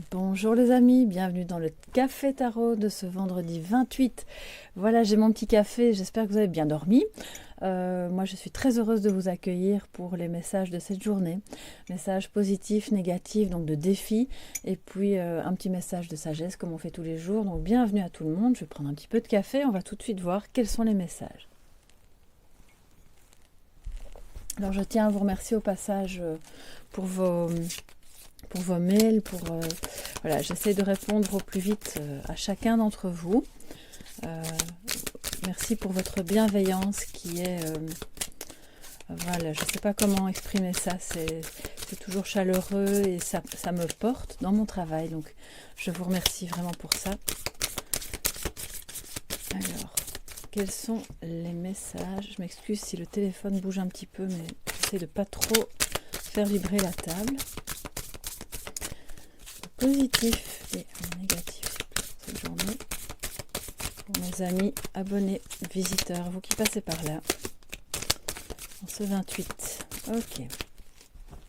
Bonjour les amis, bienvenue dans le Café Tarot de ce vendredi 28. Voilà, j'ai mon petit café, j'espère que vous avez bien dormi. Moi, je suis très heureuse de vous accueillir pour les messages de cette journée. Messages positifs, négatifs, donc de défis, et puis un petit message de sagesse comme on fait tous les jours. Donc bienvenue à tout le monde, je vais prendre un petit peu de café, on va tout de suite voir quels sont les messages. Alors je tiens à vous remercier au passage pour vos mails, voilà, j'essaie de répondre au plus vite à chacun d'entre vous. Merci pour votre bienveillance qui est, voilà, je ne sais pas comment exprimer ça, c'est toujours chaleureux et ça me porte dans mon travail, donc je vous remercie vraiment pour ça. Alors, quels sont les messages? Je m'excuse si le téléphone bouge un petit peu, mais j'essaie de pas trop faire vibrer la table. Positif et négatif cette journée pour mes amis, abonnés, visiteurs, vous qui passez par là en ce 28. Ok,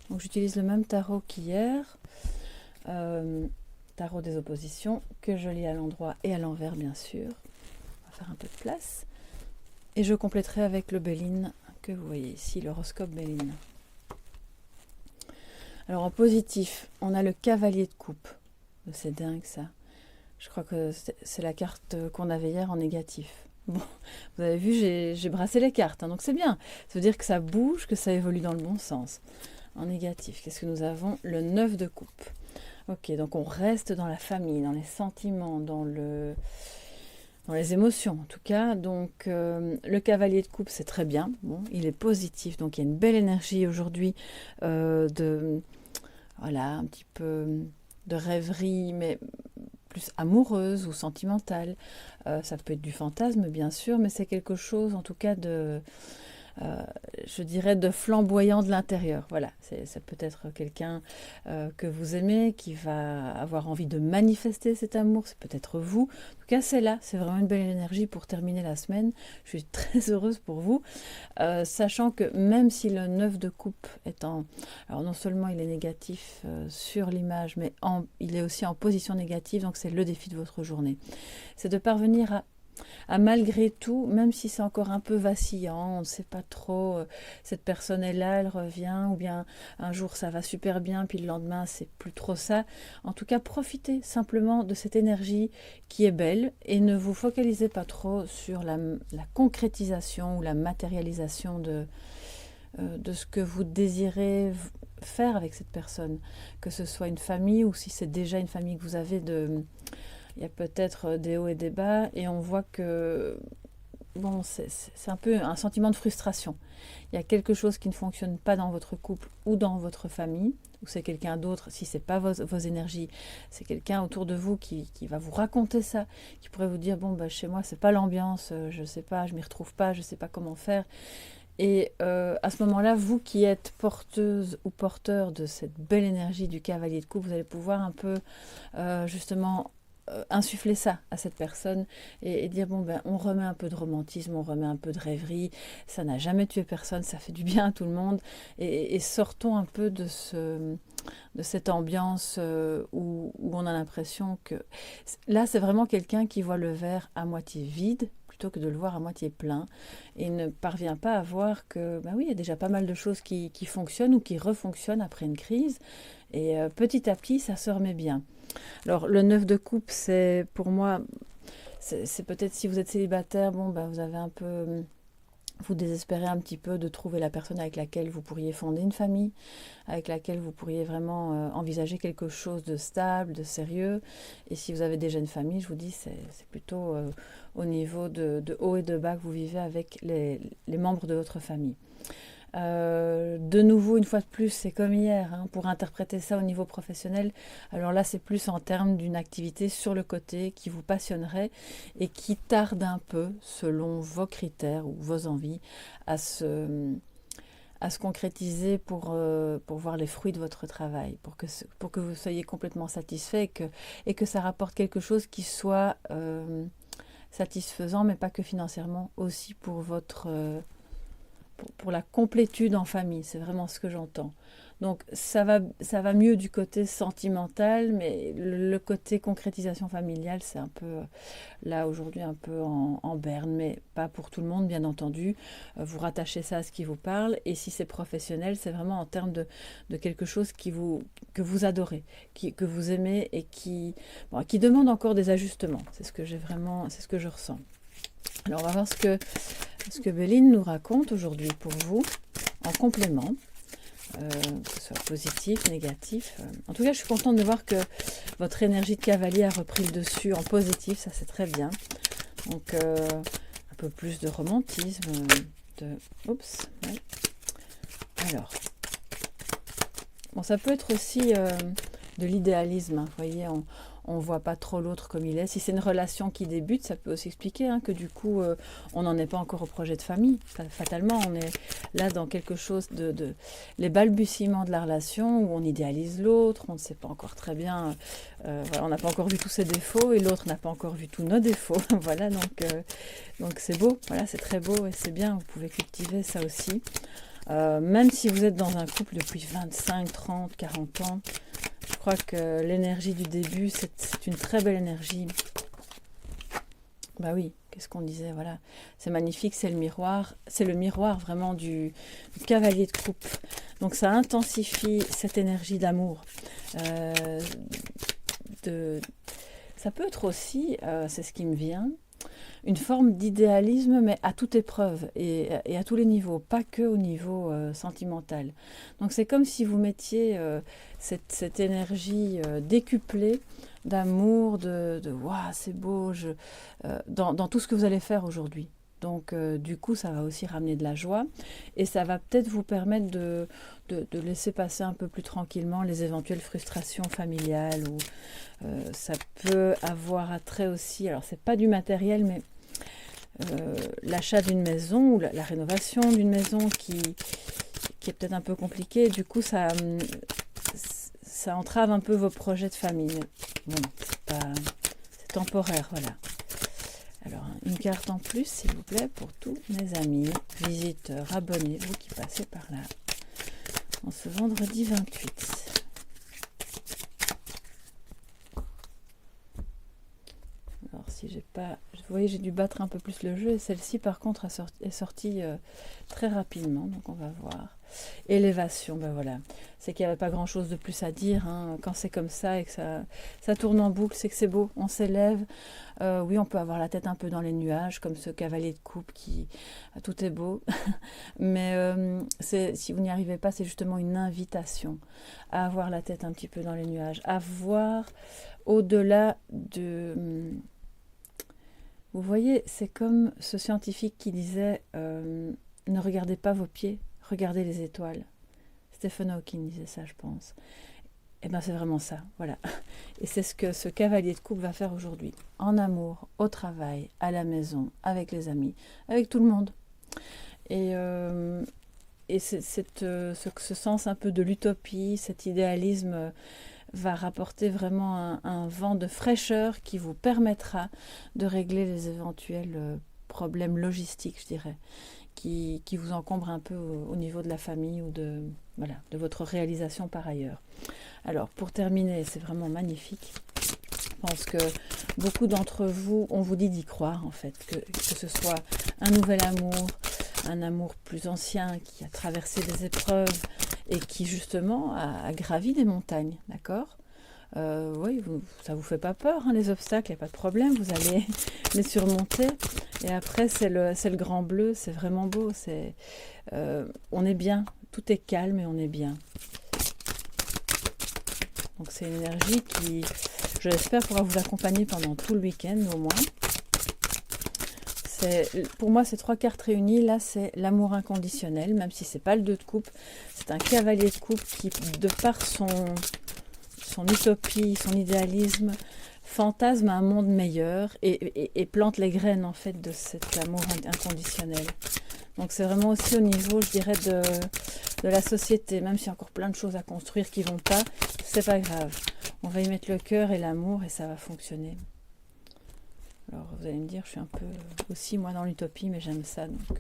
donc j'utilise le même tarot qu'hier, tarot des oppositions, que je lis à l'endroit et à l'envers bien sûr. On va faire un peu de place et je compléterai avec le Béline que vous voyez ici, l'horoscope Béline. Alors en positif, on a le cavalier de coupe. C'est dingue ça. Je crois que c'est la carte qu'on avait hier en négatif. Bon, vous avez vu, j'ai brassé les cartes, hein, donc c'est bien. Ça veut dire que ça bouge, que ça évolue dans le bon sens. En négatif, qu'est-ce que nous avons? Le 9 de coupe. Ok, donc on reste dans la famille, dans les sentiments, dans les émotions en tout cas. Donc le cavalier de coupe, c'est très bien. Bon, il est positif, donc il y a une belle énergie aujourd'hui voilà, un petit peu de rêverie, mais plus amoureuse ou sentimentale. Ça peut être du fantasme, bien sûr, mais c'est quelque chose, en tout cas, je dirais, de flamboyant de l'intérieur. Voilà, ça peut être quelqu'un que vous aimez, qui va avoir envie de manifester cet amour. C'est peut-être vous. En tout cas, c'est là. C'est vraiment une belle énergie pour terminer la semaine. Je suis très heureuse pour vous. Sachant que même si le 9 de coupe est en... Alors non seulement il est négatif sur l'image, mais il est aussi en position négative, donc c'est le défi de votre journée. C'est de parvenir à malgré tout, même si c'est encore un peu vacillant, on ne sait pas trop, cette personne est là, elle revient, ou bien un jour ça va super bien, puis le lendemain c'est plus trop ça. En tout cas, profitez simplement de cette énergie qui est belle et ne vous focalisez pas trop sur la concrétisation ou la matérialisation de ce que vous désirez faire avec cette personne, que ce soit une famille ou si c'est déjà une famille que vous avez il y a peut-être des hauts et des bas et on voit que bon, c'est un peu un sentiment de frustration. Il y a quelque chose qui ne fonctionne pas dans votre couple ou dans votre famille, ou c'est quelqu'un d'autre, si ce n'est pas vos énergies, c'est quelqu'un autour de vous qui va vous raconter ça, qui pourrait vous dire, bon, bah, chez moi, c'est pas l'ambiance, je ne sais pas, je m'y retrouve pas, je ne sais pas comment faire. Et à ce moment-là, vous qui êtes porteuse ou porteur de cette belle énergie du cavalier de coupe, vous allez pouvoir un peu justement insuffler ça à cette personne et dire bon ben on remet un peu de romantisme, on remet un peu de rêverie, ça n'a jamais tué personne, ça fait du bien à tout le monde et sortons un peu de cette ambiance où on a l'impression que là c'est vraiment quelqu'un qui voit le verre à moitié vide plutôt que de le voir à moitié plein et ne parvient pas à voir que ben oui, il y a déjà pas mal de choses qui fonctionnent ou qui refonctionnent après une crise et petit à petit ça se remet bien. Alors, le 9 de coupe, c'est pour moi, c'est peut-être si vous êtes célibataire, bon, ben, vous avez un peu, vous désespérez un petit peu de trouver la personne avec laquelle vous pourriez fonder une famille, avec laquelle vous pourriez vraiment envisager quelque chose de stable, de sérieux. Et si vous avez déjà une famille, je vous dis, c'est plutôt au niveau de haut et de bas que vous vivez avec les membres de votre famille. De nouveau, une fois de plus, c'est comme hier, hein, pour interpréter ça au niveau professionnel. Alors là, c'est plus en termes d'une activité sur le côté qui vous passionnerait et qui tarde un peu, selon vos critères ou vos envies, à se concrétiser pour voir les fruits de votre travail, pour que vous soyez complètement satisfait et que ça rapporte quelque chose qui soit satisfaisant, mais pas que financièrement, aussi pour la complétude en famille, c'est vraiment ce que j'entends. Donc ça va mieux du côté sentimental, mais le côté concrétisation familiale, c'est un peu là aujourd'hui un peu en berne, mais pas pour tout le monde bien entendu. Vous rattachez ça à ce qui vous parle, et si c'est professionnel, c'est vraiment en termes de quelque chose que vous adorez, que vous aimez et qui demande encore des ajustements. C'est ce que j'ai vraiment, c'est ce que je ressens. Alors on va voir ce que Béline nous raconte aujourd'hui pour vous en complément. Que ce soit positif, négatif. En tout cas, je suis contente de voir que votre énergie de cavalier a repris le dessus en positif, ça c'est très bien. Donc, un peu plus de romantisme, Oups, ouais. Alors, bon, ça peut être aussi de l'idéalisme, hein. Vous voyez, on ne voit pas trop l'autre comme il est. Si c'est une relation qui débute, ça peut aussi expliquer que du coup, on n'en est pas encore au projet de famille. Fatalement, on est là dans quelque chose les balbutiements de la relation où on idéalise l'autre, on ne sait pas encore très bien, voilà, on n'a pas encore vu tous ses défauts et l'autre n'a pas encore vu tous nos défauts. Voilà, donc c'est beau, voilà, c'est très beau et c'est bien, vous pouvez cultiver ça aussi. Même si vous êtes dans un couple depuis 25, 30, 40 ans, je crois que l'énergie du début, c'est une très belle énergie. Bah oui, qu'est-ce qu'on disait, voilà. C'est magnifique, c'est le miroir vraiment du cavalier de coupe. Donc ça intensifie cette énergie d'amour. Ça peut être aussi, c'est ce qui me vient, une forme d'idéalisme, mais à toute épreuve et à tous les niveaux, pas que au niveau sentimental. Donc c'est comme si vous mettiez cette énergie décuplée d'amour, waouh, c'est beau, dans tout ce que vous allez faire aujourd'hui. Donc du coup, ça va aussi ramener de la joie et ça va peut-être vous permettre de laisser passer un peu plus tranquillement les éventuelles frustrations familiales ou ça peut avoir attrait aussi, alors c'est pas du matériel, mais l'achat d'une maison ou la rénovation d'une maison qui est peut-être un peu compliquée. Du coup, ça entrave un peu vos projets de famille. Bon, c'est temporaire, voilà. Alors, une carte en plus, s'il vous plaît, pour tous mes amis, visiteurs, abonnés, vous qui passez par là, en ce vendredi 28. Alors, si j'ai pas... Vous voyez, j'ai dû battre un peu plus le jeu, et celle-ci, par contre, est sortie très rapidement, donc on va voir. Élévation, ben voilà, c'est qu'il n'y avait pas grand chose de plus à dire, quand c'est comme ça et que ça tourne en boucle, c'est que c'est beau, on s'élève, oui, on peut avoir la tête un peu dans les nuages, comme ce cavalier de coupe qui, tout est beau, mais si vous n'y arrivez pas, c'est justement une invitation à avoir la tête un petit peu dans les nuages, à voir au-delà de... Vous voyez, c'est comme ce scientifique qui disait, ne regardez pas vos pieds, regardez les étoiles. Stephen Hawking disait ça, je pense. Et bien c'est vraiment ça, voilà. Et c'est ce que ce cavalier de coupe va faire aujourd'hui. En amour, au travail, à la maison, avec les amis, avec tout le monde. Et ce sens un peu de l'utopie, cet idéalisme va rapporter vraiment un vent de fraîcheur qui vous permettra de régler les éventuels problèmes logistiques, je dirais, qui vous encombrent un peu au niveau de la famille ou de votre réalisation par ailleurs. Alors, pour terminer, c'est vraiment magnifique. Je pense que beaucoup d'entre vous, on vous dit d'y croire, en fait, que ce soit un nouvel amour, un amour plus ancien qui a traversé des épreuves et qui, justement, a gravi des montagnes, d'accord ? Oui, ça vous fait pas peur, les obstacles, il n'y a pas de problème, vous allez les surmonter. Et après, c'est le grand bleu, c'est vraiment beau, on est bien, tout est calme et on est bien. Donc c'est une énergie qui, je l'espère, pourra vous accompagner pendant tout le week-end au moins. Pour moi, ces 3 cartes réunies, là, c'est l'amour inconditionnel, même si c'est pas le 2 de coupe, c'est un cavalier de coupe qui, de par son utopie, son idéalisme, fantasme un monde meilleur et plante les graines en fait de cet amour inconditionnel. Donc c'est vraiment aussi au niveau, je dirais, de la société, même s'il y a encore plein de choses à construire qui vont pas, c'est pas grave. On va y mettre le cœur et l'amour et ça va fonctionner. Alors vous allez me dire, je suis un peu aussi moi dans l'utopie, mais j'aime ça. Donc.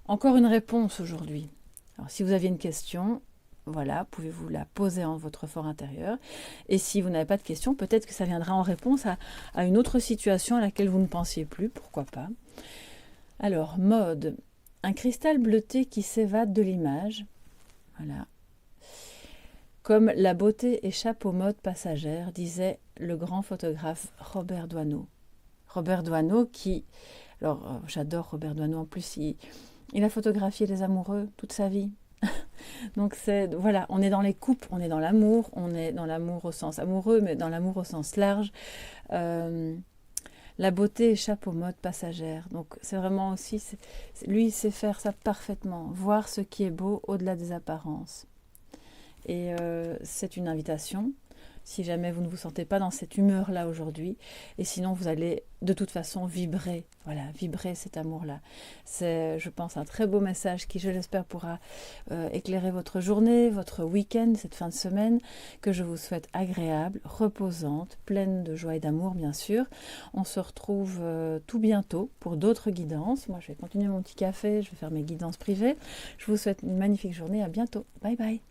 encore une réponse aujourd'hui. Alors, si vous aviez une question, voilà, pouvez-vous la poser en votre fort intérieur. Et si vous n'avez pas de question, peut-être que ça viendra en réponse à une autre situation à laquelle vous ne pensiez plus, pourquoi pas. Alors, mode, un cristal bleuté qui s'évade de l'image. Voilà. Comme la beauté échappe aux modes passagères, disait le grand photographe Robert Doisneau. Robert Doisneau qui... Alors, j'adore Robert Doisneau, en plus, il a photographié les amoureux toute sa vie. Donc, voilà, on est dans les couples, on est dans l'amour, on est dans l'amour au sens amoureux, mais dans l'amour au sens large. La beauté échappe aux modes passagères. Donc, c'est vraiment aussi... lui, il sait faire ça parfaitement. Voir ce qui est beau au-delà des apparences. Et c'est une invitation, si jamais vous ne vous sentez pas dans cette humeur-là aujourd'hui. Et sinon, vous allez de toute façon vibrer, voilà, vibrer cet amour-là. C'est, je pense, un très beau message qui, je l'espère, pourra éclairer votre journée, votre week-end, cette fin de semaine, que je vous souhaite agréable, reposante, pleine de joie et d'amour, bien sûr. On se retrouve tout bientôt pour d'autres guidances. Moi, je vais continuer mon petit café, je vais faire mes guidances privées. Je vous souhaite une magnifique journée, à bientôt. Bye bye.